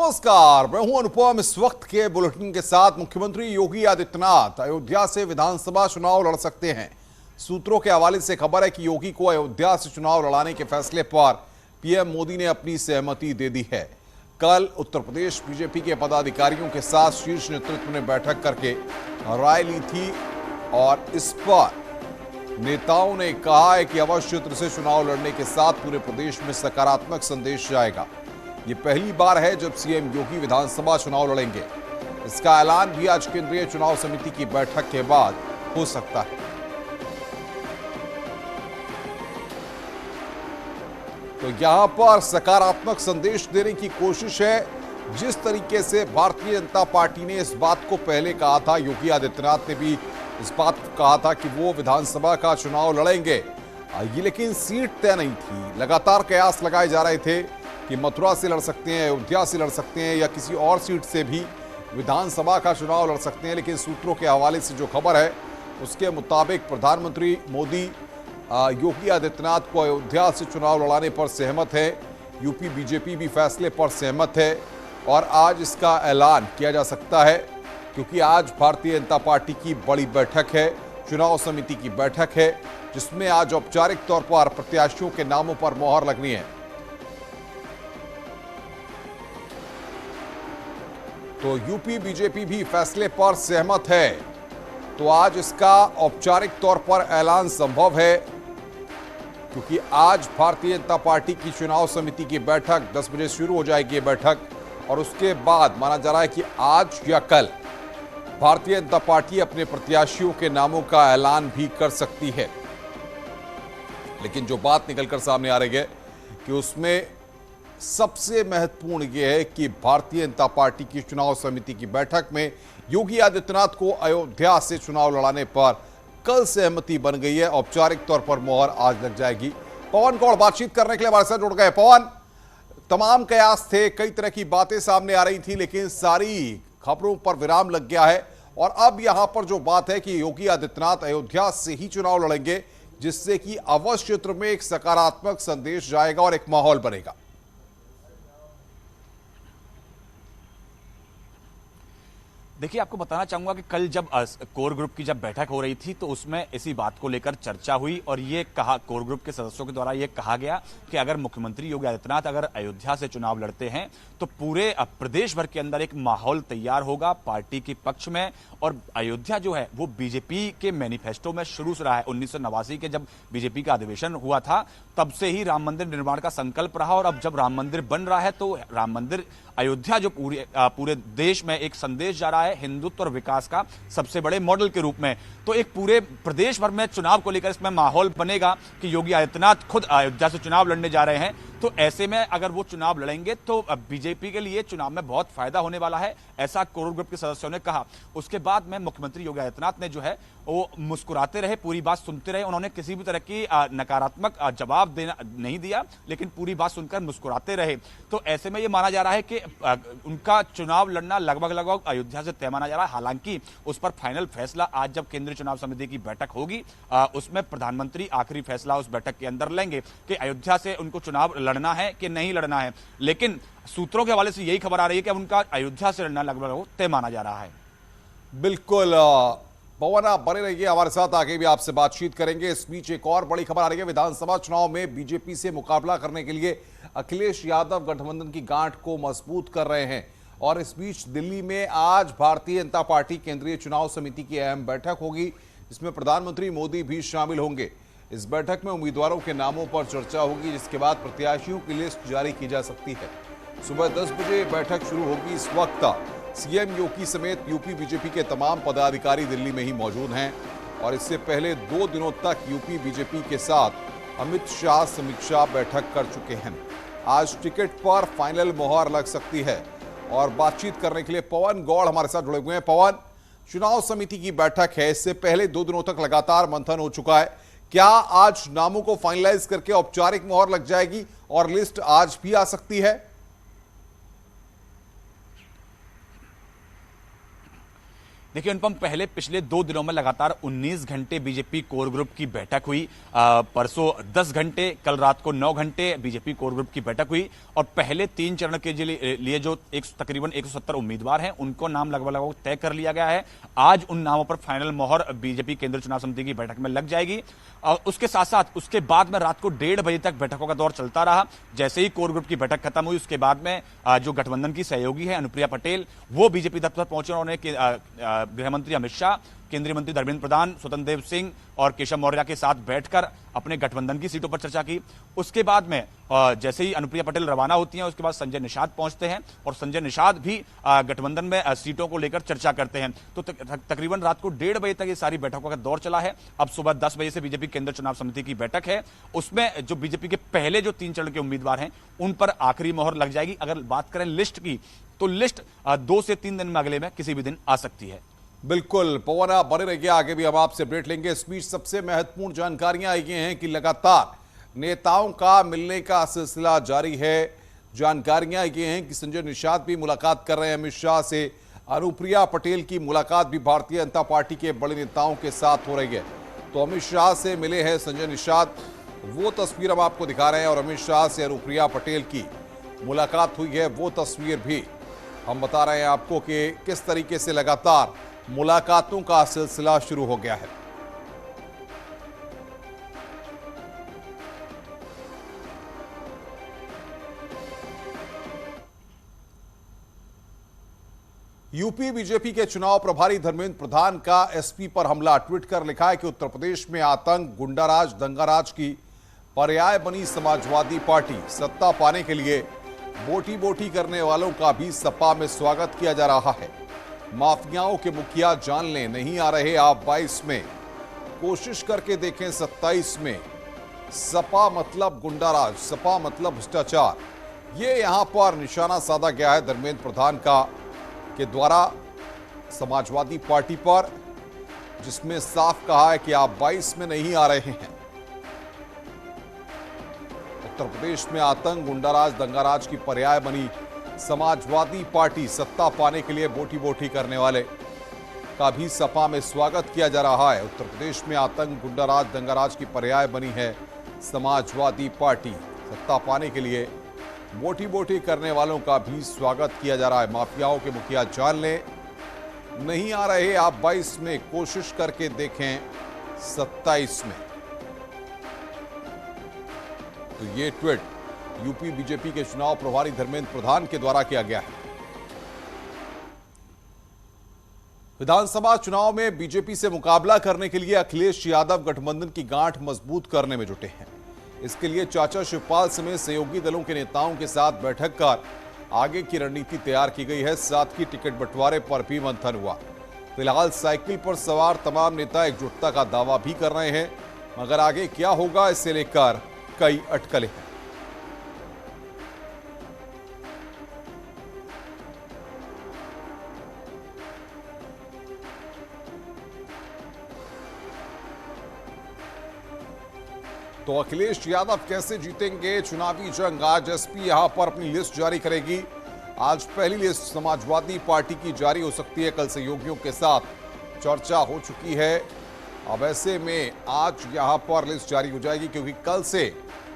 नमस्कार, मैं हूं अनुपम। इस वक्त के बुलेटिन के साथ मुख्यमंत्री योगी आदित्यनाथ अयोध्या से विधानसभा चुनाव लड़ सकते हैं। सूत्रों के हवाले से खबर है कि योगी को अयोध्या से चुनाव लड़ाने के फैसले पर पीएम मोदी ने अपनी सहमति दे दी है। कल उत्तर प्रदेश बीजेपी के पदाधिकारियों के साथ शीर्ष नेतृत्व ने बैठक करके राय ली थी और इस पर नेताओं ने कहा है कि अवश्य क्षेत्र से चुनाव लड़ने के साथ पूरे प्रदेश में सकारात्मक संदेश जाएगा। ये पहली बार है जब सीएम योगी विधानसभा चुनाव लड़ेंगे। इसका ऐलान भी आज केंद्रीय चुनाव समिति की बैठक के बाद हो सकता है। तो यहां पर सकारात्मक संदेश देने की कोशिश है। जिस तरीके से भारतीय जनता पार्टी ने इस बात को पहले कहा था, योगी आदित्यनाथ ने भी इस बात को कहा था कि वो विधानसभा का चुनाव लड़ेंगे, ये लेकिन सीट तय नहीं थी। लगातार कयास लगाए जा रहे थे कि मथुरा से लड़ सकते हैं, अयोध्या से लड़ सकते हैं या किसी और सीट से भी विधानसभा का चुनाव लड़ सकते हैं। लेकिन सूत्रों के हवाले से जो खबर है उसके मुताबिक प्रधानमंत्री मोदी योगी आदित्यनाथ को अयोध्या से चुनाव लड़ाने पर सहमत है। यूपी बीजेपी भी फैसले पर सहमत है और आज इसका ऐलान किया जा सकता है, क्योंकि आज भारतीय जनता पार्टी की बड़ी बैठक है, चुनाव समिति की बैठक है, जिसमें आज औपचारिक तौर पर प्रत्याशियों के नामों पर मोहर लगनी है। तो यूपी बीजेपी भी फैसले पर सहमत है, तो आज इसका औपचारिक तौर पर ऐलान संभव है, क्योंकि आज भारतीय जनता पार्टी की चुनाव समिति की बैठक 10 बजे शुरू हो जाएगी। ये बैठक और उसके बाद माना जा रहा है कि आज या कल भारतीय जनता पार्टी अपने प्रत्याशियों के नामों का ऐलान भी कर सकती है। लेकिन जो बात निकलकर सामने आ रही है कि उसमें सबसे महत्वपूर्ण यह है कि भारतीय जनता पार्टी की चुनाव समिति की बैठक में योगी आदित्यनाथ को अयोध्या से चुनाव लड़ाने पर कल सहमति बन गई है। औपचारिक तौर पर मोहर आज लग जाएगी। पवन गौड़ बातचीत करने के लिए हमारे साथ जुड़ गए। पवन, तमाम कयास थे, कई तरह की बातें सामने आ रही थी, लेकिन सारी खबरों पर विराम लग गया है और अब यहां पर जो बात है कि योगी आदित्यनाथ अयोध्या से ही चुनाव लड़ेंगे, जिससे कि अवध क्षेत्र में एक सकारात्मक संदेश जाएगा और एक माहौल बनेगा। देखिए, आपको बताना चाहूंगा कि कल जब कोर ग्रुप की जब बैठक हो रही थी तो उसमें इसी बात को लेकर चर्चा हुई और ये कहा, कोर ग्रुप के सदस्यों के द्वारा ये कहा गया कि अगर मुख्यमंत्री योगी आदित्यनाथ अगर अयोध्या से चुनाव लड़ते हैं तो पूरे प्रदेश भर के अंदर एक माहौल तैयार होगा पार्टी के पक्ष में। और अयोध्या जो है वो बीजेपी के मैनिफेस्टो में शुरू से रहा है। 1989 के जब बीजेपी का अधिवेशन हुआ था तब से ही राम मंदिर निर्माण का संकल्प रहा और अब जब राम मंदिर बन रहा है तो राम मंदिर अयोध्या जो पूरे देश में एक संदेश जा रहा है हिंदुत्व और विकास का सबसे बड़े मॉडल के रूप में। तो एक पूरे प्रदेश भर में चुनाव को लेकर इसमें माहौल बनेगा कि योगी आदित्यनाथ खुद अयोध्या से चुनाव लड़ने जा रहे हैं। तो ऐसे में अगर वो चुनाव लड़ेंगे तो बीजेपी के लिए चुनाव में बहुत फायदा होने वाला है, ऐसा कोर ग्रुप के सदस्यों ने कहा। उसके बाद में मुख्यमंत्री योगी आदित्यनाथ ने जो है वो मुस्कुराते रहे, पूरी बात सुनते रहे। उन्होंने किसी भी तरह की नकारात्मक जवाब देना नहीं दिया, लेकिन पूरी बात सुनकर मुस्कुराते रहे। तो ऐसे में ये माना जा रहा है कि उनका चुनाव लड़ना लगभग अयोध्या से तय माना जा रहा है। हालांकि उस पर फाइनल फैसला आज जब केंद्रीय चुनाव समिति की बैठक होगी उसमें प्रधानमंत्री आखिरी फैसला उस बैठक के अंदर लेंगे कि अयोध्या से उनको चुनाव लड़ना है कि नहीं लड़ना है। लेकिन सूत्रों के हवाले से यही खबर आ रही है कि अब उनका अयोध्या से लड़ना लगभग तय माना जा रहा है। बिल्कुल पवन, आप बने रहिए हमारे साथ, आगे भी आपसे बातचीत करेंगे। इस बीच एक और बड़ी खबर आ रही है। विधानसभा चुनाव में बीजेपी से मुकाबला करने के लिए अखिलेश यादव गठबंधन की गांठ को मजबूत कर रहे हैं और इस बीच दिल्ली में आज भारतीय जनता पार्टी केंद्रीय चुनाव समिति की अहम बैठक होगी, जिसमें प्रधानमंत्री मोदी भी शामिल होंगे। इस बैठक में उम्मीदवारों के नामों पर चर्चा होगी, जिसके बाद प्रत्याशियों की लिस्ट जारी की जा सकती है। सुबह 10 बजे बैठक शुरू होगी। इस वक्त सीएम योगी समेत यूपी बीजेपी के तमाम पदाधिकारी दिल्ली में ही मौजूद हैं और इससे पहले 2 दिनों तक यूपी बीजेपी के साथ अमित शाह समीक्षा बैठक कर चुके हैं। आज टिकट पर फाइनल मोहर लग सकती है और बातचीत करने के लिए पवन गौड़ हमारे साथ जुड़े हुए हैं। पवन, चुनाव समिति की बैठक है, इससे पहले 2 दिनों तक लगातार मंथन हो चुका है। क्या आज नामों को फाइनलाइज करके औपचारिक मोहर लग जाएगी और लिस्ट आज भी आ सकती है? देखिए अनुपम, पहले पिछले 2 दिनों में लगातार 19 घंटे बीजेपी कोर ग्रुप की बैठक हुई। परसों 10 घंटे, कल रात को 9 घंटे बीजेपी कोर ग्रुप की बैठक हुई और पहले 3 चरण के लिए जो तकरीबन 170 उम्मीदवार हैं उनको नाम लगभग तय कर लिया गया है। आज उन नामों पर फाइनल मोहर बीजेपी केंद्रीय चुनाव समिति की बैठक में लग जाएगी। और उसके साथ साथ उसके बाद में रात को 1:30 बजे तक बैठकों का दौर चलता रहा। जैसे ही कोर ग्रुप की बैठक खत्म हुई उसके बाद में जो गठबंधन की सहयोगी है अनुप्रिया पटेल, वो बीजेपी दफ्तर पहुंचे। उन्होंने गृह मंत्री अमित शाह, केंद्रीय मंत्री धर्मेंद्र प्रधान, स्वतंत्र देव सिंह और केशव मौर्य के साथ बैठकर अपने गठबंधन की सीटों पर चर्चा की। उसके बाद में जैसे ही अनुप्रिया पटेल रवाना होती हैं उसके बाद संजय निषाद पहुंचते हैं और संजय निषाद भी गठबंधन में सीटों को लेकर चर्चा करते हैं। तो तकरीबन रात को 1:30 बजे तक ये सारी बैठकों का दौर चला है। अब सुबह 10 बजे से बीजेपी केंद्रीय चुनाव समिति की बैठक है। उसमें जो बीजेपी के पहले जो 3 चरण के उम्मीदवार हैं उन पर आखिरी मोहर लग जाएगी। अगर बात करें लिस्ट की, तो लिस्ट 2 से 3 दिन में अगले में किसी भी दिन आ सकती है। बिल्कुल पवन, आप बने रहिए, आगे भी हम आपसे अपडेट लेंगे। इस बीच सबसे महत्वपूर्ण जानकारियां आई हैं कि लगातार नेताओं का मिलने का सिलसिला जारी है। जानकारियां ये हैं कि संजय निषाद भी मुलाकात कर रहे हैं अमित शाह से। अनुप्रिया पटेल की मुलाकात भी भारतीय जनता पार्टी के बड़े नेताओं के साथ हो रही है। तो अमित शाह से मिले हैं संजय निषाद, वो तस्वीर हम आपको दिखा रहे हैं, और अमित शाह से अनुप्रिया पटेल की मुलाकात हुई है वो तस्वीर भी हम बता रहे हैं आपको कि किस तरीके से लगातार मुलाकातों का सिलसिला शुरू हो गया है। यूपी बीजेपी के चुनाव प्रभारी धर्मेंद्र प्रधान का एसपी पर हमला। ट्वीट कर लिखा है कि उत्तर प्रदेश में आतंक, गुंडाराज, दंगाराज की पर्याय बनी समाजवादी पार्टी। सत्ता पाने के लिए बोटी बोटी करने वालों का भी सपा में स्वागत किया जा रहा है। माफियाओं के मुखिया जान लें, नहीं आ रहे आप 22 में, कोशिश करके देखें 27 में। सपा मतलब गुंडाराज, सपा मतलब भ्रष्टाचार, ये यहां पर निशाना साधा गया है धर्मेंद्र प्रधान का के द्वारा समाजवादी पार्टी पर, जिसमें साफ कहा है कि आप 22 में नहीं आ रहे हैं। उत्तर प्रदेश में आतंक, गुंडाराज, दंगाराज की पर्याय बनी समाजवादी पार्टी। सत्ता पाने के लिए बोटी बोटी करने वाले का भी सपा में स्वागत किया जा रहा है। उत्तर प्रदेश में आतंक, गुंडाराज, दंगाराज की पर्याय बनी है समाजवादी पार्टी। सत्ता पाने के लिए बोटी बोटी करने वालों का भी स्वागत किया जा रहा है। माफियाओं के मुखिया जान लें, नहीं आ रहे आप 22 में, कोशिश करके देखें 27 में। तो ये ट्वीट यूपी बीजेपी के चुनाव प्रभारी धर्मेंद्र प्रधान के द्वारा किया गया है। विधानसभा चुनाव में बीजेपी से मुकाबला करने के लिए अखिलेश यादव गठबंधन की गांठ मजबूत करने में जुटे हैं। इसके लिए चाचा शिवपाल समेत सहयोगी दलों के नेताओं के साथ बैठक कर आगे की रणनीति तैयार की गई है। साथ ही टिकट बंटवारे पर भी मंथन हुआ। फिलहाल साइकिल पर सवार तमाम नेता एकजुटता का दावा भी कर रहे हैं, मगर आगे क्या होगा इसे लेकर कई अटकलें हैं। तो अखिलेश यादव कैसे जीतेंगे चुनावी जंग? आज एसपी यहां पर अपनी लिस्ट जारी करेगी। आज पहली लिस्ट समाजवादी पार्टी की जारी हो सकती है। कल सहयोगियों के साथ चर्चा हो चुकी है। अब ऐसे में आज यहां पर लिस्ट जारी हो जाएगी, क्योंकि कल से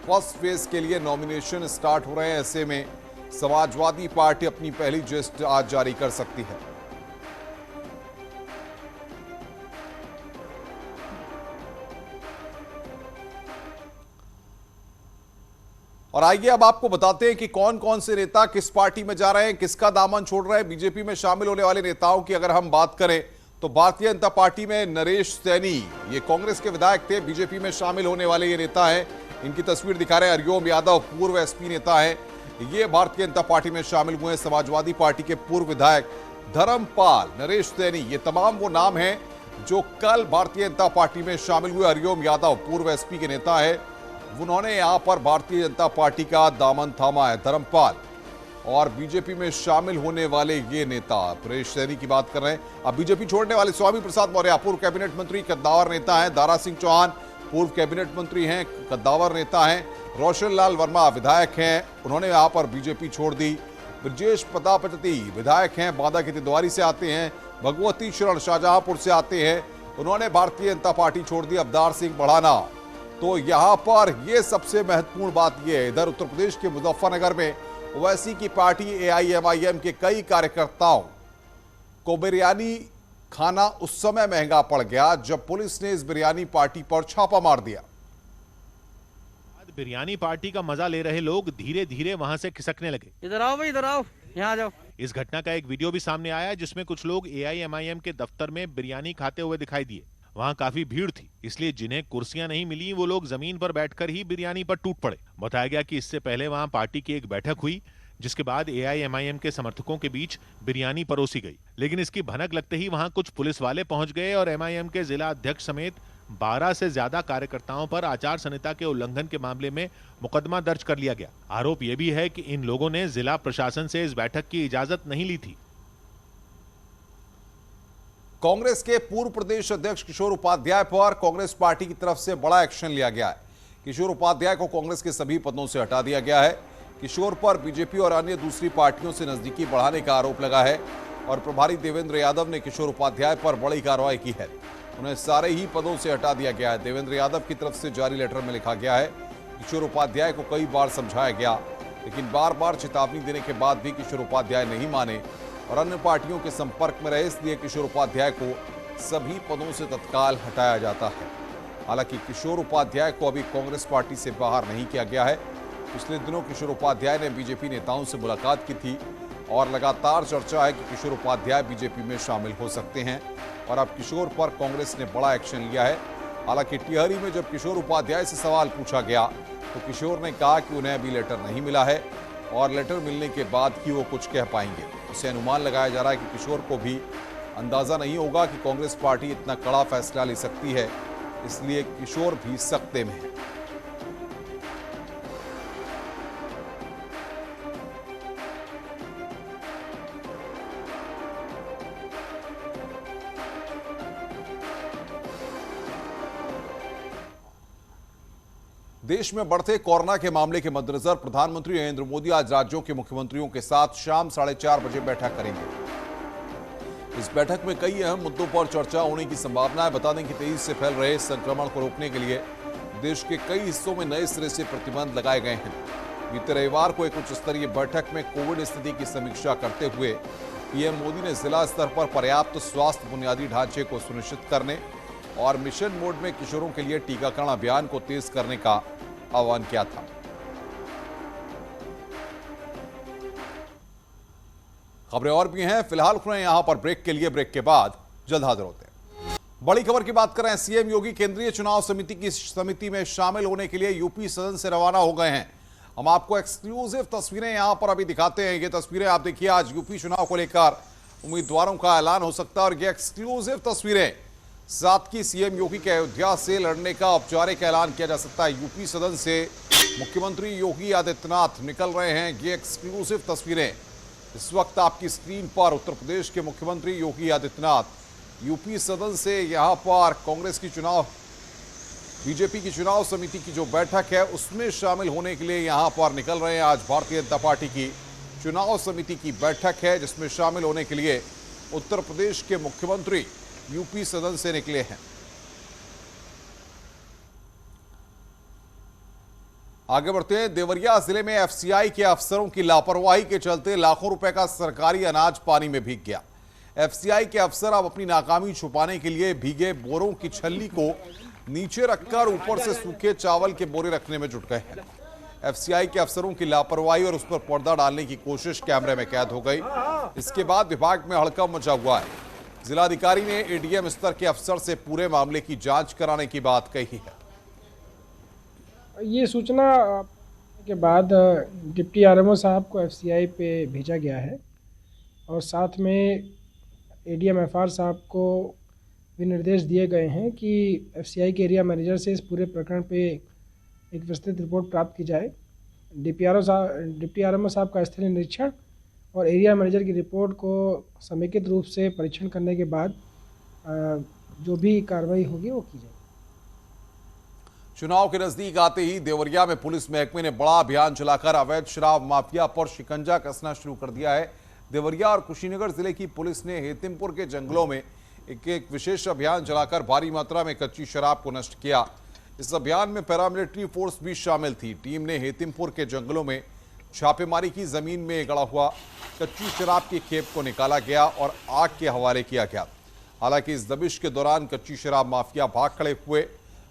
फर्स्ट फेज के लिए नॉमिनेशन स्टार्ट हो रहे हैं। ऐसे में समाजवादी पार्टी अपनी पहली लिस्ट आज जारी कर सकती है। और आइए अब आपको बताते हैं कि कौन कौन से नेता किस पार्टी में जा रहे हैं, किसका दामन छोड़ रहे हैं। बीजेपी में शामिल होने वाले नेताओं की अगर हम बात करें तो भारतीय जनता पार्टी में नरेश सैनी, ये कांग्रेस के विधायक थे, बीजेपी में शामिल होने वाले ये नेता हैं। इनकी तस्वीर दिखा रहे हैं। हरिओम यादव पूर्व एसपी नेता है, ये भारतीय जनता पार्टी में शामिल हुए हैं। समाजवादी पार्टी के पूर्व विधायक धर्मपाल, नरेश सैनी, ये तमाम वो नाम हैं जो कल भारतीय जनता पार्टी में शामिल हुए। हरिओम यादव पूर्व एसपी के नेता है, उन्होंने यहां पर भारतीय जनता पार्टी का दामन थामा है। धर्मपाल और बीजेपी में शामिल होने वाले ये नेता, नरेश सैनी की बात कर रहे हैं। अब बीजेपी छोड़ने वाले स्वामी प्रसाद मौर्य पूर्व कैबिनेट मंत्री, कद्दावर नेता हैं। दारा सिंह चौहान पूर्व कैबिनेट मंत्री हैं, कद्दावर नेता हैं। रोशन लाल वर्मा विधायक हैं, उन्होंने यहां पर बीजेपी छोड़ दी। ब्रजेश प्रतापति विधायक हैं, बांदा के तिदवारी से आते हैं। भगवती शरण शाहजहांपुर से आते हैं, उन्होंने भारतीय जनता पार्टी छोड़ दी, अवतार सिंह बढ़ाना। तो यहां पर यह सबसे महत्वपूर्ण बात यह है, इधर उत्तर प्रदेश के मुजफ्फरनगर में ओवैसी की पार्टी एआईएमआईएम के कई कार्यकर्ताओं को बिरयानी खाना उस समय महंगा पड़ गया जब पुलिस ने इस बिरयानी पार्टी पर छापा मार दिया। बिरयानी पार्टी का मजा ले रहे लोग धीरे धीरे वहां से खिसकने लगे। इधर आओ भाई, इधर आओ, यहाँ आ जाओ। इस घटना का एक वीडियो भी सामने आया जिसमें कुछ लोग एआईएमआईएम के दफ्तर में बिरयानी खाते हुए दिखाई दिए। वहां काफी भीड़ थी, इसलिए जिन्हें कुर्सियां नहीं मिली वो लोग जमीन पर बैठकर ही बिरयानी पर टूट पड़े। बताया गया कि इससे पहले वहां पार्टी की एक बैठक हुई, जिसके बाद एआईएमआईएम के समर्थकों के बीच बिरयानी परोसी गई। लेकिन इसकी भनक लगते ही वहां कुछ पुलिस वाले पहुंच गए और एमआईएम के जिला अध्यक्ष समेत 12 से ज्यादा कार्यकर्ताओं पर आचार संहिता के उल्लंघन के मामले में मुकदमा दर्ज कर लिया गया। आरोप यह भी है कि इन लोगों ने जिला प्रशासन से इस बैठक की इजाजत नहीं ली थी। कांग्रेस के पूर्व प्रदेश अध्यक्ष किशोर उपाध्याय पर कांग्रेस पार्टी की तरफ से बड़ा एक्शन लिया गया है। किशोर उपाध्याय को कांग्रेस के सभी पदों से हटा दिया गया है। किशोर पर बीजेपी और अन्य दूसरी पार्टियों से नजदीकी बढ़ाने का आरोप लगा है और प्रभारी देवेंद्र यादव ने किशोर उपाध्याय पर बड़ी कार्रवाई की है। उन्हें सारे ही पदों से हटा दिया गया है। देवेंद्र यादव की तरफ से जारी लेटर में लिखा गया है, किशोर उपाध्याय को कई बार समझाया गया, लेकिन बार बार चेतावनी देने के बाद भी किशोर उपाध्याय नहीं माने और अन्य पार्टियों के संपर्क में रहे, इसलिए किशोर उपाध्याय को सभी पदों से तत्काल हटाया जाता है। हालांकि किशोर उपाध्याय को अभी कांग्रेस पार्टी से बाहर नहीं किया गया है। पिछले दिनों किशोर उपाध्याय ने बीजेपी नेताओं से मुलाकात की थी और लगातार चर्चा है कि किशोर उपाध्याय बीजेपी में शामिल हो सकते हैं और अब किशोर पर कांग्रेस ने बड़ा एक्शन लिया है। हालांकि टिहरी में जब किशोर उपाध्याय से सवाल पूछा गया तो किशोर ने कहा कि उन्हें अभी लेटर नहीं मिला है और लेटर मिलने के बाद ही वो कुछ कह पाएंगे। उससे अनुमान लगाया जा रहा है कि किशोर को भी अंदाजा नहीं होगा कि कांग्रेस पार्टी इतना कड़ा फैसला ले सकती है, इसलिए किशोर भी सख्ते में है। देश में बढ़ते कोरोना के मामले के मद्देनजर प्रधानमंत्री नरेंद्र मोदी आज राज्यों के मुख्यमंत्रियों के साथ शाम 4:30 बजे बैठक करेंगे। इस बैठक में कई अहम मुद्दों पर चर्चा होने की संभावना है। बता दें कि तेजी से फैल रहे संक्रमण को रोकने के लिए देश के कई हिस्सों में नए सिरे से प्रतिबंध लगाए गए हैं। बीते रविवार को एक उच्च स्तरीय बैठक में कोविड स्थिति की समीक्षा करते हुए पीएम मोदी ने जिला स्तर पर पर्याप्त स्वास्थ्य बुनियादी ढांचे को सुनिश्चित करने और मिशन मोड में किशोरों के लिए टीकाकरण अभियान को तेज करने का आह्वान किया था। खबरें और भी हैं, फिलहाल खुले यहां पर ब्रेक के लिए। ब्रेक के बाद जल्द हाजिर होते हैं। बड़ी खबर की बात करें, सीएम योगी केंद्रीय चुनाव समिति में शामिल होने के लिए यूपी सदन से रवाना हो गए हैं। हम आपको एक्सक्लूसिव तस्वीरें यहां पर अभी दिखाते हैं। ये तस्वीरें आप देखिए, आज यूपी चुनाव को लेकर उम्मीदवारों का ऐलान हो सकता है और ये एक्सक्लूसिव तस्वीरें साथ की सीएम योगी के अयोध्या से लड़ने का औपचारिक ऐलान किया जा सकता है। यूपी सदन से मुख्यमंत्री योगी आदित्यनाथ निकल रहे हैं। ये एक्सक्लूसिव तस्वीरें इस वक्त आपकी स्क्रीन पर। उत्तर प्रदेश के मुख्यमंत्री योगी आदित्यनाथ यूपी सदन से यहां पर कांग्रेस की बीजेपी की चुनाव समिति की जो बैठक है उसमें शामिल होने के लिए यहां पर निकल रहे हैं। आज भारतीय जनता पार्टी की चुनाव समिति की बैठक है जिसमें शामिल होने के लिए उत्तर प्रदेश के मुख्यमंत्री यूपी सदन से निकले हैं। आगे बढ़ते हैं। देवरिया जिले में एफसीआई के अफसरों की लापरवाही के चलते लाखों रुपए का सरकारी अनाज पानी में भीग गया। एफसीआई के अफसर अब अपनी नाकामी छुपाने के लिए भीगे बोरों की छल्ली को नीचे रखकर ऊपर से सूखे चावल के बोरे रखने में जुट गए हैं। एफसीआई के अफसरों की लापरवाही और उस पर पर्दा डालने की कोशिश कैमरे में कैद हो गई। इसके बाद विभाग में हड़कंप मचा हुआ है। जिलाधिकारी ने एडीएम स्तर के अफसर से पूरे मामले की जांच कराने की बात कही है। ये सूचना के बाद डिप्टी आरएमओ साहब को एफसीआई पे भेजा गया है और साथ में एडीएम एफआर साहब को भी निर्देश दिए गए हैं कि एफसीआई के एरिया मैनेजर से इस पूरे प्रकरण पे एक विस्तृत रिपोर्ट प्राप्त की जाए। डिप्टी आरएमओ साहब का स्थलीय निरीक्षण और एरिया मैनेजर की रिपोर्ट को समेकित रूप से परीक्षण करने के बाद जो भी कार्रवाई होगी वो की जाएगी। चुनाव के नजदीक आते ही देवरिया में पुलिस महकमे ने बड़ा अभियान चलाकर अवैध शराब माफिया पर शिकंजा कसना शुरू कर दिया है। देवरिया और कुशीनगर जिले की पुलिस ने हेतिमपुर के जंगलों में एक विशेष अभियान चलाकर भारी मात्रा में कच्ची शराब को नष्ट किया। इस अभियान में पैरामिलिट्री फोर्स भी शामिल थी। टीम ने हेतिमपुर के जंगलों में छापेमारी की। जमीन में गड़ा हुआ कच्ची शराब की खेप को निकाला गया और आग के हवाले किया गया। हालांकि इस दबिश के दौरान कच्ची शराब माफिया भाग खड़े हुए।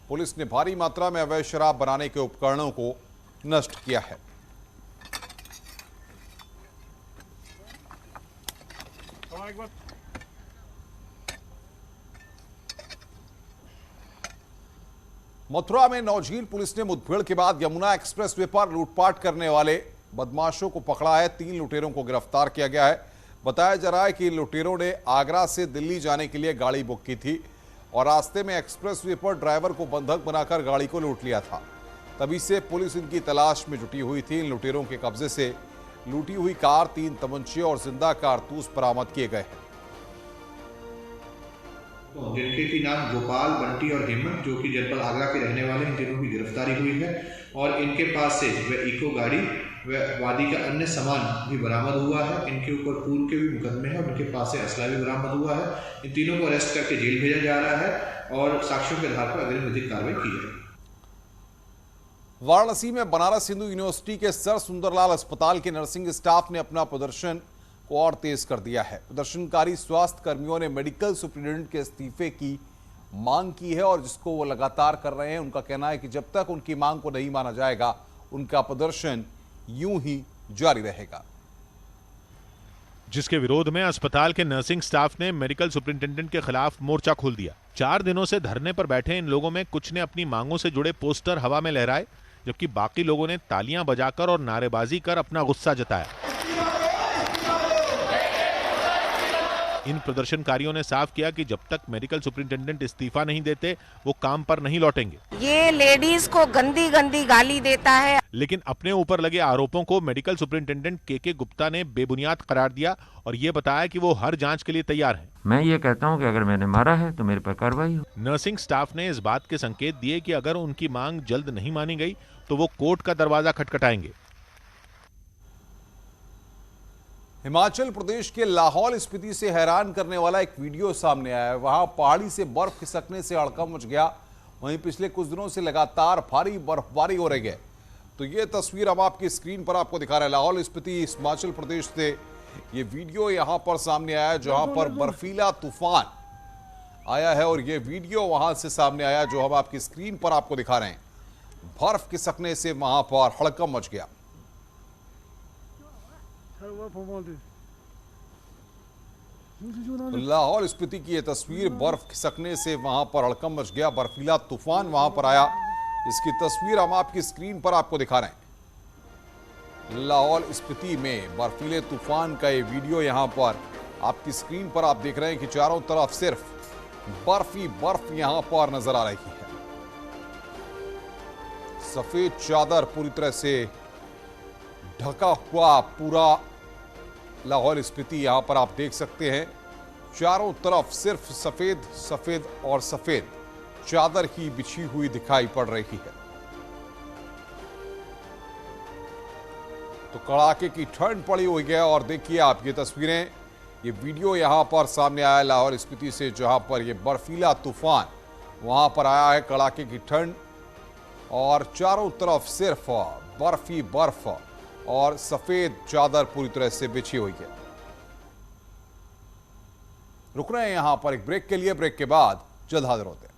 पुलिस ने भारी मात्रा में अवैध शराब बनाने के उपकरणों को नष्ट किया है। मथुरा में नौझील पुलिस ने मुठभेड़ के बाद यमुना एक्सप्रेसवे पर लूटपाट करने वाले बदमाशों को पकड़ा है। 3 लुटेरों को गिरफ्तार किया गया है। बताया जा रहा है कि लुटेरों ने आगरा से दिल्ली जाने के लिए गाड़ी बुक की थी और रास्ते में एक्सप्रेसवे पर ड्राइवर को बंधक बनाकर गाड़ी को लूट लिया था। तभी से पुलिस इनकी तलाश में जुटी हुई थी। इन लुटेरों के कब्जे से लूटी हुई कार, 3 तमंचे और जिंदा कारतूस बरामद किए गए हैं। जिनके की नाम गोपाल, बंटी और हेमंत, जो कि जनपद आगरा के रहने वाले हैं, जिन्हों की गिरफ्तारी हुई है और इनके पास से वह इको गाड़ी व वादी का अन्य सामान भी बरामद हुआ है। इनके ऊपर पूर्व के भी मुकदमे हैं और इनके पास से असला भी बरामद हुआ है। इन तीनों को अरेस्ट करके जेल भेजा जा रहा है और साक्ष्यों के आधार पर अग्रिम विधिक कार्रवाई की जाएगी। वाराणसी में बनारस हिंदू यूनिवर्सिटी के सर सुंदरलाल अस्पताल के नर्सिंग स्टाफ ने अपना प्रदर्शन को और तेज कर दिया है। प्रदर्शनकारी स्वास्थ्य कर्मियों ने मेडिकल सुप्रिंटेंडेंट के इस्तीफे की मांग की है और जिसको वो लगातार कर रहे हैं। उनका कहना है कि जब तक उनकी मांग को नहीं माना जाएगा, उनका प्रदर्शन यूं ही जारी रहेगा। जिसके विरोध में अस्पताल के नर्सिंग स्टाफ ने मेडिकल सुपरिंटेंडेंट के खिलाफ मोर्चा खोल दिया। 4 दिनों से धरने पर बैठे इन लोगों में कुछ ने अपनी मांगों से जुड़े पोस्टर हवा में लहराए, जबकि बाकी लोगों ने तालियां बजाकर और नारेबाजी कर अपना गुस्सा जताया। इन प्रदर्शनकारियों ने साफ किया कि जब तक मेडिकल सुपरिंटेंडेंट इस्तीफा नहीं देते, वो काम पर नहीं लौटेंगे। ये लेडीज को गंदी गंदी गाली देता है। लेकिन अपने ऊपर लगे आरोपों को मेडिकल सुपरिंटेंडेंट के गुप्ता ने बेबुनियाद करार दिया और ये बताया कि वो हर जांच के लिए तैयार है। मैं ये कहता हूं कि अगर मैंने मारा है तो मेरे पर कार्रवाई हो। नर्सिंग स्टाफ ने इस बात के संकेत दिए कि अगर उनकी मांग जल्द नहीं मानी गई तो वो कोर्ट का दरवाजा खटखटाएंगे। हिमाचल प्रदेश के लाहौल स्पीति से हैरान करने वाला एक वीडियो सामने आया है। वहां पहाड़ी से बर्फ खिसकने से हड़कंप मच गया। वहीं पिछले कुछ दिनों से लगातार भारी बर्फबारी हो रही है। तो ये तस्वीर हम आपकी स्क्रीन पर आपको दिखा रहे हैं। लाहौल स्पीति हिमाचल प्रदेश से ये वीडियो यहां पर सामने आया है, जहां पर बर्फीला तूफान आया है और ये वीडियो वहां से सामने आया जो हम आपकी स्क्रीन पर आपको दिखा रहे हैं। बर्फ खिसकने से वहां पर हड़कंप मच गया। लाहौल स्पीति की यह तस्वीर, बर्फ खिसकने से वहां पर हड़कंप मच गया। बर्फीला तूफान वहां पर आया। इसकी तस्वीर हम आपकी स्क्रीन पर आपको दिखा रहे हैं। लाहौल स्पीति में बर्फीले तूफान का ये वीडियो यहां पर आपकी स्क्रीन पर आप देख रहे हैं कि चारों तरफ सिर्फ बर्फ ही बर्फ यहां पर नजर आ रही है। सफेद चादर पूरी तरह से ढका हुआ पूरा लाहौल स्पीति यहां पर आप देख सकते हैं। चारों तरफ सिर्फ सफेद सफेद और सफेद चादर ही बिछी हुई दिखाई पड़ रही है। तो कड़ाके की ठंड पड़ी हुई है और देखिए आप ये तस्वीरें, ये वीडियो यहां पर सामने आया लाहौल स्पीति से, जहां पर ये बर्फीला तूफान वहां पर आया है। कड़ाके की ठंड और चारों तरफ सिर्फ बर्फ ही बर्फ और सफेद चादर पूरी तरह से बिछी हुई है। रुक रहे हैं यहां पर एक ब्रेक के लिए। ब्रेक के बाद जल्द हाजिर होते हैं।